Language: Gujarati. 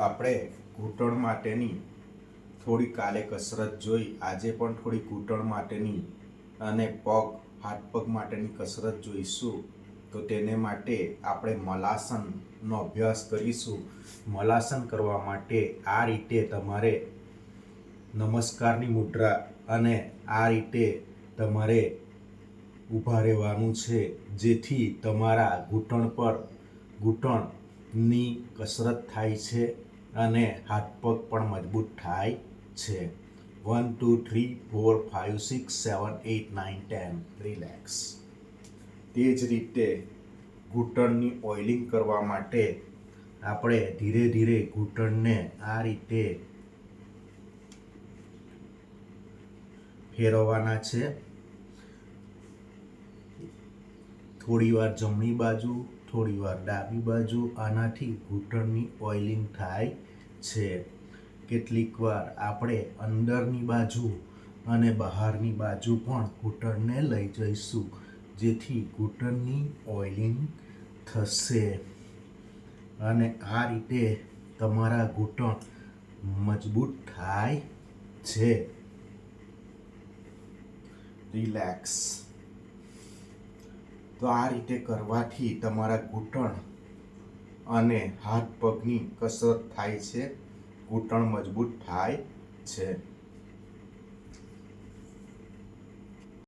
આપણે ઘૂંટણ માટેની થોડી કાલે કસરત જોઈ, આજે પણ થોડી ઘૂંટણ માટેની અને હાથ પગ માટેની કસરત જોઈશું. તો તેને માટે આપણે મલાસનનો અભ્યાસ કરીશું. મલાસન કરવા માટે આ રીતે તમારે નમસ્કારની મુદ્રા અને આ રીતે તમારે ઊભા રહેવાનું છે, જેથી તમારા ઘૂંટણની કસરત થાય છે અને હાથ પગ પણ મજબૂત થાય છે. 1 2 3 4 5 6 7 8 9 10 રિલેક્સ. તે જ રીતે ઘૂંટણની ઓઇલિંગ કરવા માટે આપણે ધીરે ધીરે ઘૂંટણને આ રીતે ફેરવવાના છે. થોડી વાર જમણી બાજુ, થોડી વાર ડાબી બાજુ. આનાથી ઘૂંટણની ઓઇલિંગ થાય છે. કેટલીક વાર આપણે અંદરની બાજુ અને બહારની બાજુ પણ ઘૂંટણને લઈ જઈશું, જેથી ઘૂંટણની ઓઇલિંગ થશે અને આ રીતે તમારા ઘૂંટણ મજબૂત થાય છે. રિલેક્સ. તો આ રીતે કરવાથી તમારા ઘૂંટણ અને હાથ પગની કસરત થાય છે, ઘૂંટણ મજબૂત થાય છે.